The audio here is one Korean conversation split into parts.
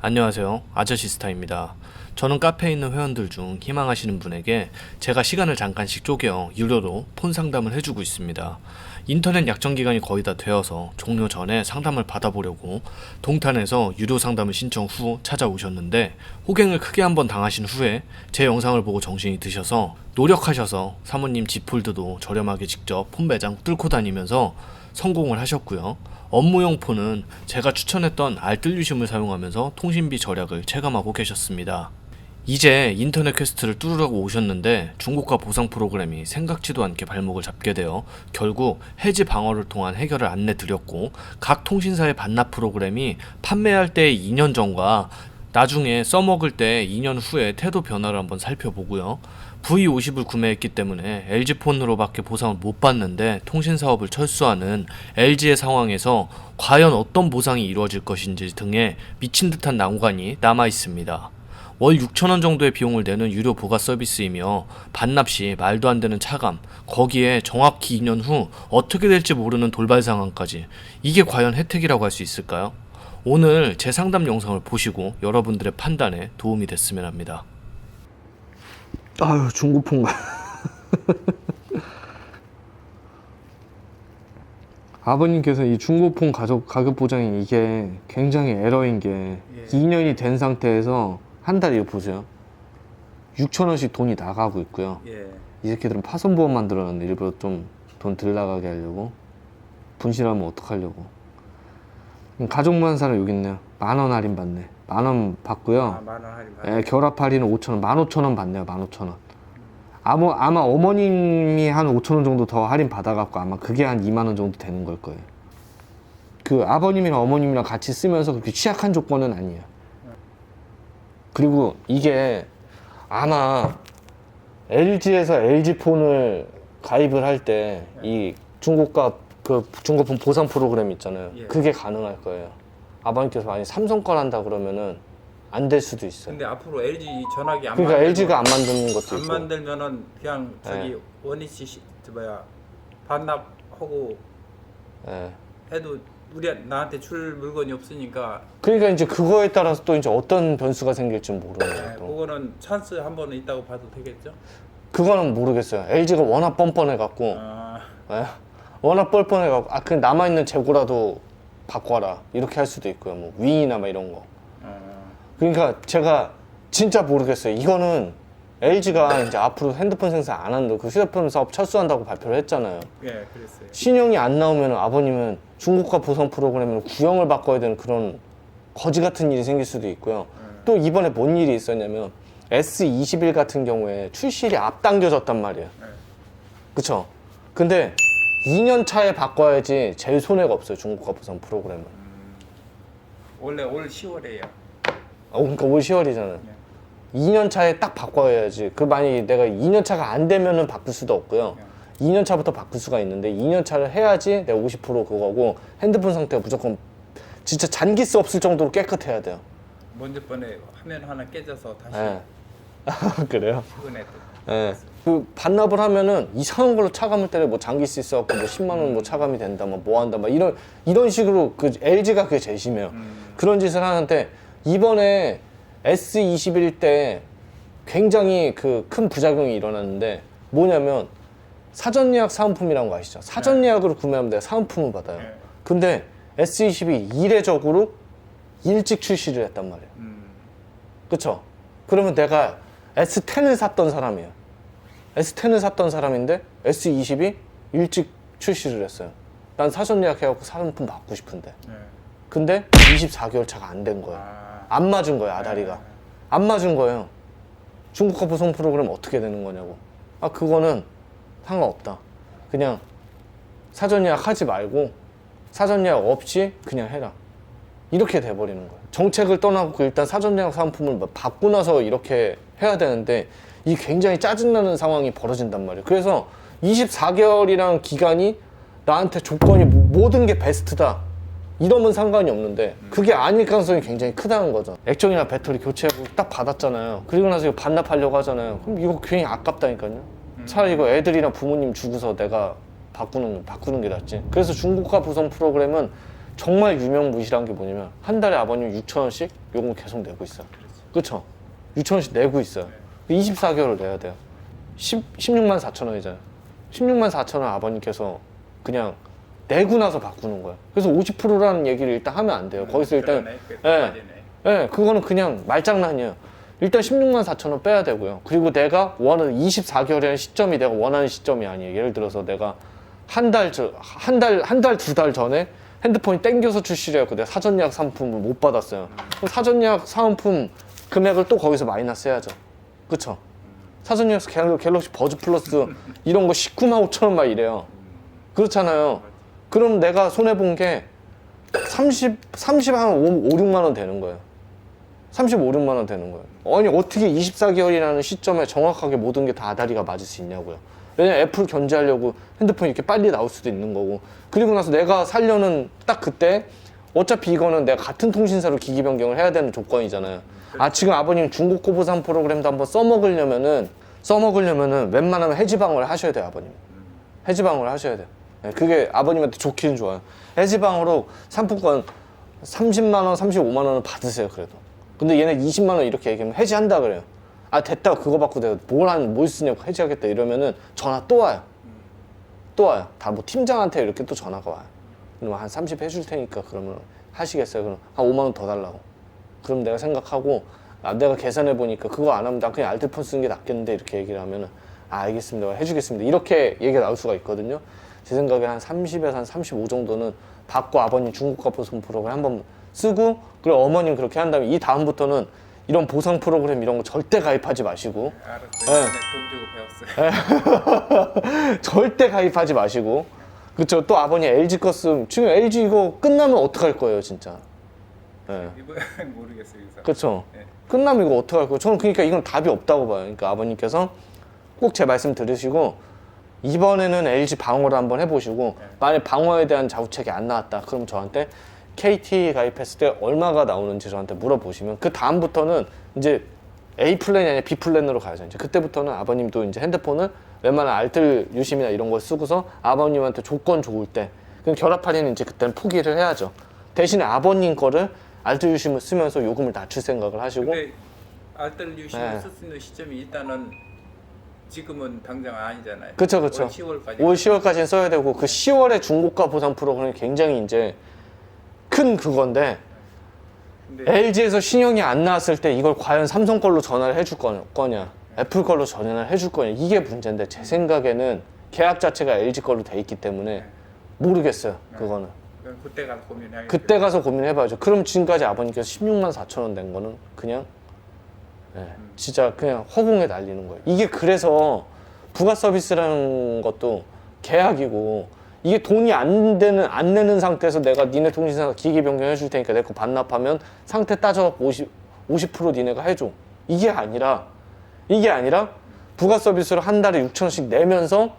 안녕하세요. 아저씨스타입니다. 저는 카페에 있는 회원들 중 희망하시는 분에게 제가 시간을 잠깐씩 쪼개어 유료로 폰 상담을 해주고 있습니다. 인터넷 약정 기간이 거의 다 되어서 종료 전에 상담을 받아보려고 동탄에서 유료 상담을 신청 후 찾아오셨는데 호갱을 크게 한번 당하신 후에 제 영상을 보고 정신이 드셔서 노력하셔서 사모님 집 폴드도 저렴하게 직접 폰 매장 뚫고 다니면서 성공을 하셨고요. 업무용 폰은 제가 추천했던 알뜰유심을 사용하면서 통신비 절약을 체감하고 계셨습니다. 이제 인터넷 퀘스트를 뚫으려고 오셨는데 중고가 보상 프로그램이 생각지도 않게 발목을 잡게 되어 결국 해지 방어를 통한 해결을 안내드렸고, 각 통신사의 반납 프로그램이 판매할 때의 2년 전과 나중에 써먹을 때 2년 후에 태도 변화를 한번 살펴보고요. V50을 구매했기 때문에 LG폰으로밖에 보상을 못 받는데 통신사업을 철수하는 LG의 상황에서 과연 어떤 보상이 이루어질 것인지 등의 미친 듯한 난관이 남아 있습니다. 월 6,000원 정도의 비용을 내는 유료 보가 서비스이며 반납 시 말도 안 되는 차감, 거기에 정확히 2년 후 어떻게 될지 모르는 돌발 상황까지, 이게 과연 혜택이라고 할 수 있을까요? 오늘 제 상담 영상을 보시고 여러분들의 판단에 도움이 됐으면 합니다. 아유, 중고폰가. 아버님께서 이 중고폰 가격 보장이 이게 굉장히 에러인 게 2년이 된 상태에서 한 달 이거 보세요. 6,000원씩 돈이 나가고 있고요. 이 새끼들은 파손보험 만들어놨는데 일부러 좀 돈 덜 나가게 하려고. 분실하면 어떡하려고. 가족 한 사람 여기 있네요. 10,000원 할인 받네. 10,000원 받고요. 아, 10,000원 할인 받네. 예, 결합 할인은 5,000원, 15,000원 받네요. 15,000원. 아마 어머님이 한 5,000원 정도 더 할인 받아갖고 아마 그게 한 20,000원 정도 되는 걸 거예요. 그 아버님이랑 어머님이랑 같이 쓰면서 그렇게 취약한 조건은 아니에요. 그리고 이게 아마 LG에서 LG폰을 가입을 할 때 이 중고가 그 중고폰 보상 프로그램 있잖아요. 그게 가능할 거예요. 아버님께서 만약 삼성 걸 한다 그러면은 안 될 수도 있어요. 근데 앞으로 LG 전화기 안 그러니까 만들면- LG가 안 만드는 것도 안 있고. 만들면은 그냥 저기 원위치 반납하고 예. 해도 나한테 줄 물건이 없으니까 그러니까 이제 그거에 따라서 또 이제 어떤 변수가 생길지 모르는 거예요. 또. 그거는 찬스 한 번은 있다고 봐도 되겠죠? 그거는 모르겠어요. LG가 워낙 뻔뻔해 갖고, 아, 워낙 뻔뻔해 갖고, 그 남아 있는 재고라도 바꿔라 이렇게 할 수도 있고요. 뭐 윙이나 막 이런 거. 그러니까 제가 진짜 모르겠어요. 이거는 LG가 이제 앞으로 핸드폰 생산 안 한다고, 그 휴대폰 사업 철수한다고 발표를 했잖아요. 예, 그랬어요. 신형이 안 나오면 아버님은 중고가 보상 프로그램으로 구형을 바꿔야 되는 그런 거지 같은 일이 생길 수도 있고요. 또 이번에 뭔 일이 있었냐면 S21 같은 경우에 출시일이 앞당겨졌단 말이에요. 그쵸? 근데 2년 차에 바꿔야지 제일 손해가 없어요. 중고가 보상 프로그램은. 원래 올 10월에요. 그러니까 올 10월이잖아요. 2년 차에 딱 바꿔야지. 그 만약에 내가 2년 차가 안 되면은 바꿀 수도 없고요. 2년 차부터 바꿀 수가 있는데 2년 차를 해야지 내가 50% 그거고, 핸드폰 상태가 무조건 진짜 잔기스 없을 정도로 깨끗해야 돼요. 먼저 번에 화면 하나 깨져서 다시 예. 그래요? 최근에 예. 그 반납을 하면은 이상한 걸로 차감을 때려. 뭐 잔기스 있어갖고 뭐 10만 원 뭐 차감이 된다, 뭐 한다, 막 이런 식으로 그 LG가 그게 제일 심해요. 그런 짓을 하는데 이번에 S21 때 굉장히 그 큰 부작용이 일어났는데 뭐냐면 사전 예약 사은품이라는 거 아시죠? 사전 예약으로 구매하면 내가 사은품을 받아요. 근데 S22 이례적으로 일찍 출시를 했단 말이에요. 그쵸? 그러면 내가 S10을 샀던 사람이에요. S10을 샀던 사람인데 S22 일찍 출시를 했어요. 난 사전 예약해갖고 사은품 받고 싶은데. 근데 24개월 차가 안 된 거예요. 안 맞은 거예요, 아다리가. 안 맞은 거예요. 중고가 보상 프로그램 어떻게 되는 거냐고. 그거는 상관없다. 그냥 사전 예약 하지 말고 사전 예약 없이 그냥 해라. 이렇게 돼버리는 거예요. 정책을 떠나고 일단 사전 예약 사은품을 받고 나서 이렇게 해야 되는데 이게 굉장히 짜증나는 상황이 벌어진단 말이에요. 그래서 24개월이라는 기간이 나한테 조건이 모든 게 베스트다, 이러면 상관이 없는데 그게 아닐 가능성이 굉장히 크다는 거죠. 액정이나 배터리 교체하고 딱 받았잖아요. 그리고 나서 이거 반납하려고 하잖아요. 그럼 이거 괜히 아깝다니까요. 차라리 이거 애들이랑 부모님 주고서 내가 바꾸는 게 낫지. 그래서 중고가 보상 프로그램은 정말 유명무실한 게 뭐냐면 한 달에 아버님 6,000원씩 요금 계속 내고 있어요. 그렇죠? 6,000원씩 내고 있어요. 24개월을 내야 돼요. 16만 4천 원이잖아요. 16만 4천 원 아버님께서 그냥 내고 나서 바꾸는 거예요. 그래서 50%라는 얘기를 일단 하면 안 돼요. 거기서 일단 그거는 그냥 말장난이에요. 일단 16만 4천 원 빼야 되고요. 그리고 내가 원하는 24개월이라는 시점이 내가 원하는 시점이 아니에요. 예를 들어서 내가 한 달, 두 달 전에 핸드폰이 땡겨서 출시를 해갖고 내가 사전 예약 상품을 못 받았어요. 그럼 사전 예약 상품 금액을 또 거기서 마이너스 해야죠. 그쵸? 사전 예약 갤럭시 버즈 플러스 이런 거 19만 5천 원 막 이래요. 그렇잖아요. 그럼 내가 손해본 게 30 한 5, 6만 원 되는 거예요. 35, 6만 원 되는 거예요. 아니 어떻게 24개월이라는 시점에 정확하게 모든 게 다 아다리가 맞을 수 있냐고요. 왜냐면 애플 견제하려고 핸드폰이 이렇게 빨리 나올 수도 있는 거고. 그리고 나서 내가 살려는 딱 그때 어차피 이거는 내가 같은 통신사로 기기 변경을 해야 되는 조건이잖아요. 아 지금 아버님 중국 고보상 프로그램도 한번 써먹으려면은 웬만하면 해지방어를 하셔야 돼요. 아버님 해지방어를 하셔야 돼요. 네, 그게 아버님한테 좋기는 좋아요. 해지방어로 상품권 30만 원, 35만 원을 받으세요. 그래도. 근데 얘네 20만 원 이렇게 얘기하면 해지한다 그래요. 아 됐다 그거 받고 내가 뭘 쓰냐고 해지하겠다 이러면은 전화 또 와요. 또 와요. 다 뭐 팀장한테 이렇게 또 전화가 와요. 그럼 한 30 해줄 테니까 그러면 하시겠어요? 그럼 한 5만 원 더 달라고. 그럼 내가 생각하고 내가 계산해 보니까 그거 안 하면 나 그냥 알뜰폰 쓰는 게 낫겠는데 이렇게 얘기를 하면은 아 알겠습니다. 해주겠습니다. 이렇게 얘기가 나올 수가 있거든요. 제 생각에 한 30에서 한 35 정도는 받고 아버님 중고가 보상 프로그램 한번 쓰고 그리고 어머님 그렇게 한 다음에 이 다음부터는 이런 보상 프로그램 이런 거 절대 가입하지 마시고 알았어요. 돈 주고 배웠어요. 절대 가입하지 마시고 그쵸. 또 아버님 LG 거 쓰면 지금 LG 이거 끝나면 어떡할 거예요 진짜. 이거 모르겠어요. 그쵸. 네. 끝나면 이거 어떡할 거예요. 저는 그러니까 이건 답이 없다고 봐요. 그러니까 아버님께서 꼭 제 말씀 들으시고 이번에는 LG 방어를 한번 해보시고 만약 방어에 대한 자구책이 안 나왔다 그럼 저한테 KT 가입했을 때 얼마가 나오는지 저한테 물어보시면 그 다음부터는 이제 A 플랜이 아니라 B 플랜으로 가야죠. 이제 그때부터는 아버님도 이제 핸드폰을 웬만한 알뜰 유심이나 이런 걸 쓰고서 아버님한테 조건 좋을 때 그럼 결합 할인은 이제 그때는 포기를 해야죠. 대신에 아버님 거를 알뜰 유심을 쓰면서 요금을 낮출 생각을 하시고. 근데 알뜰 유심을 쓸 수 있는 시점이 일단은 지금은 당장 아니잖아요. 그쵸. 올 10월까지. 올 10월까지는 써야 되고 그 10월에 중고가 보상 프로그램이 굉장히 이제 큰 그건데 근데 LG에서 신형이 안 나왔을 때 이걸 과연 삼성 걸로 전화를 해줄 거냐 애플 걸로 전화를 해줄 거냐 이게 문제인데 제 생각에는 계약 자체가 LG 걸로 돼 있기 때문에 모르겠어요. 그거는 그때 가서 고민해야겠어요. 그때 가서 고민해봐야죠. 그럼 지금까지 아버님께서 16만 4천 원 낸 거는 그냥 진짜 그냥 허공에 날리는 거예요. 이게 그래서 부가 서비스라는 것도 계약이고 이게 돈이 안 내는 상태에서 내가 니네 통신사 기기 변경해 줄 테니까 내 거 반납하면 상태 따져갖고 50% 니네가 해줘. 이게 아니라 부가 서비스로 한 달에 6,000원씩 내면서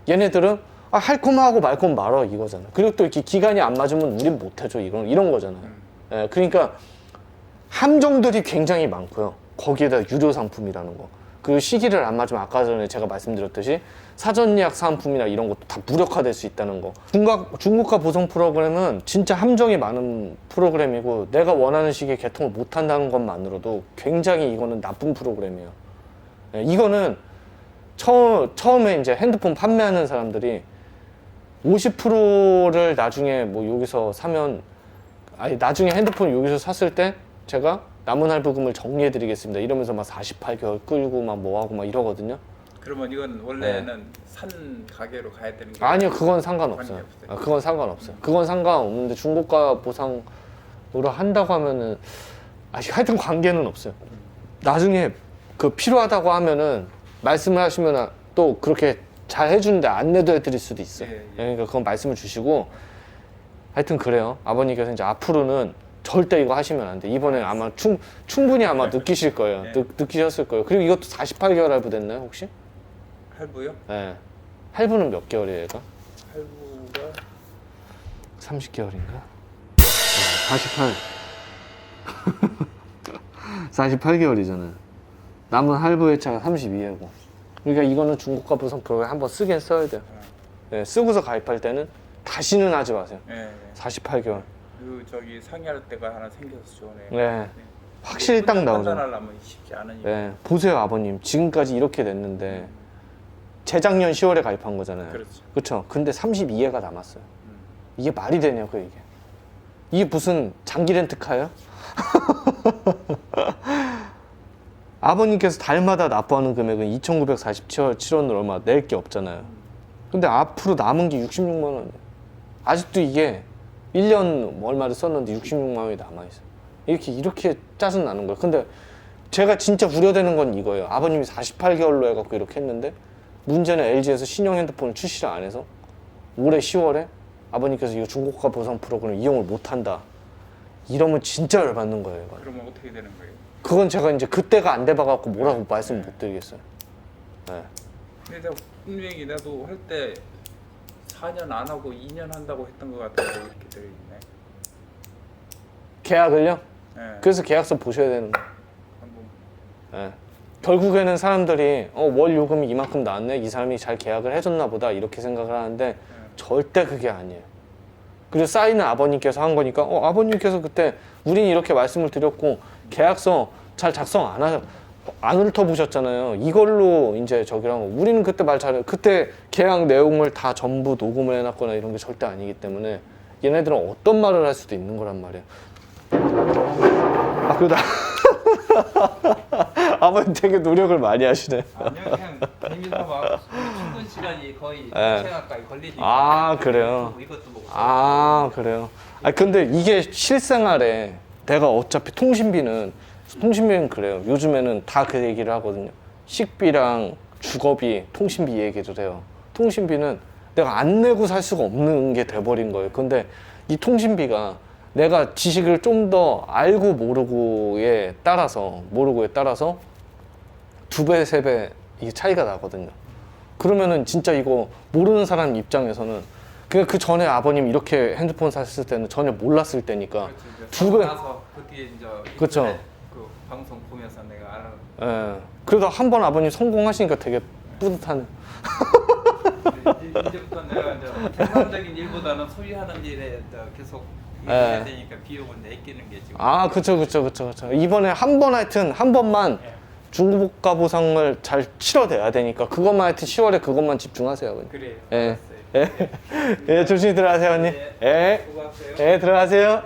얘네들은 할 거면 하고 말 거면 말어 이거잖아. 그리고 또 이렇게 기간이 안 맞으면 우린 못 해줘 이런 거잖아요. 그러니까 함정들이 굉장히 많고요. 거기에다 유료 상품이라는 거. 그 시기를 안 맞으면 아까 전에 제가 말씀드렸듯이 사전 예약 상품이나 이런 것도 다 무력화될 수 있다는 거. 중고가 보상 프로그램은 진짜 함정이 많은 프로그램이고 내가 원하는 시기에 개통을 못 한다는 것만으로도 굉장히 이거는 나쁜 프로그램이에요. 이거는 처음에 이제 핸드폰 판매하는 사람들이 50%를 나중에 뭐 여기서 사면 나중에 핸드폰 여기서 샀을 때 제가 남은 할부금을 정리해 드리겠습니다 이러면서 막 48개월 끌고 막 뭐하고 막 이러거든요. 그러면 이건 원래는 산 가게로 가야 되는 게 아니요 그건 상관없어요. 그건 상관없어요. 그건 상관없는데 중고가 보상으로 한다고 하면은 하여튼 관계는 없어요. 나중에 그 필요하다고 하면은 말씀을 하시면 또 그렇게 잘 해주는데 안 내도 해드릴 수도 있어요. 그러니까 그건 말씀을 주시고 하여튼 그래요. 아버님께서 이제 앞으로는 절대 이거 하시면 안 돼. 이번에 아마 충분히 아마 느끼실 거예요. 느끼셨을 거예요. 그리고 이것도 48개월 할부 됐나요 혹시? 할부요? 네. 할부는 몇 개월이에요 얘가? 할부가 30개월인가? 48개월이잖아요. 남은 할부의 차가 32회고. 그러니까 이거는 중고가 보상 프로그램 한번 쓰긴 써야 돼요. 쓰고서 가입할 때는 다시는 하지 마세요. 예. 48개월. 그 저기 상의할 때가 하나 생겨서 좋네요. 네. 확실히 딱 나오죠. 판단하려면 쉽지 않으니까. 네. 보세요, 아버님. 지금까지 이렇게 됐는데 재작년 10월에 가입한 거잖아요. 그렇죠. 그렇죠. 근데 32회가 남았어요. 이게 말이 되냐고 이게. 이게 무슨 장기 렌트카예요? 아버님께서 달마다 납부하는 금액은 2,947원을 얼마 낼 게 없잖아요. 근데 앞으로 남은 게 66만 원이에요. 아직도 이게 1년 얼마를 썼는데 66만 원이 남아있어요. 이렇게 짜증 나는 거예요. 근데 제가 진짜 우려되는 건 이거예요. 아버님이 48개월로 해갖고 이렇게 했는데 문제는 LG에서 신형 핸드폰을 출시를 안 해서 올해 10월에 아버님께서 이거 중고가 보상 프로그램 이용을 못한다. 이러면 진짜 열받는 거예요. 이건. 그러면 어떻게 되는 거예요? 그건 제가 이제 그때가 안 돼봐갖고 뭐라고 말씀 못 드리겠어요. 네. 근데 내가 분명히 나도 할 때 4년 안 하고 2년 한다고 했던 것 같아요. 이렇게 되어 있네. 계약을요? 예. 그래서 계약서 보셔야 되는 거예요. 한번 네. 결국에는 사람들이 월 요금이 이만큼 나왔네, 이 사람이 잘 계약을 해줬나 보다 이렇게 생각을 하는데 절대 그게 아니에요. 그리고 사인은 아버님께서 한 거니까 아버님께서 그때 우린 이렇게 말씀을 드렸고 계약서 잘 작성 안 훑어보셨잖아요. 이걸로 이제 저기랑 우리는 그때 말 잘해요. 그때 계약 내용을 다 전부 녹음을 해놨거나 이런 게 절대 아니기 때문에 얘네들은 어떤 말을 할 수도 있는 거란 말이에요. 아 그러다 아버님 되게 노력을 많이 하시네. 아니요 그냥 재미서 막 출근 시간이 거의 네. 시간까지 걸리니까. 아 그래요. 이것도 먹고. 아 그래요. 아 근데 이게 실생활에 내가 어차피 통신비는 그래요. 요즘에는 다 그 얘기를 하거든요. 식비랑 주거비, 통신비 얘기를 해요. 통신비는 내가 안 내고 살 수가 없는 게 돼버린 거예요. 근데 이 통신비가 내가 지식을 좀 더 알고 모르고에 따라서 2배, 3배 이게 차이가 나거든요. 그러면은 진짜 이거 모르는 사람 입장에서는 그 전에 아버님 이렇게 핸드폰 샀을 때는 전혀 몰랐을 때니까 두 배. 나서 그때 이제 그쵸. 인터넷 그 방송 보면서 내가 알아. 예. 그래도 한 번 아버님 성공하시니까 되게 뿌듯하네. 이제부터 내가 이제 생산적인 일보다는 소유하는 일에 계속 해야 되니까 비용은 내끼는 게 지금. 아, 그쵸. 이번에 한 번만 중고가 보상을 잘 치러내야 되니까 그것만 하여튼 10월에 그것만 집중하세요. 아버님. 그래요. 예. 알았어요. 예, 조심히 들어가세요, 언니. 네. 예. 수고하세요. 예, 들어가세요.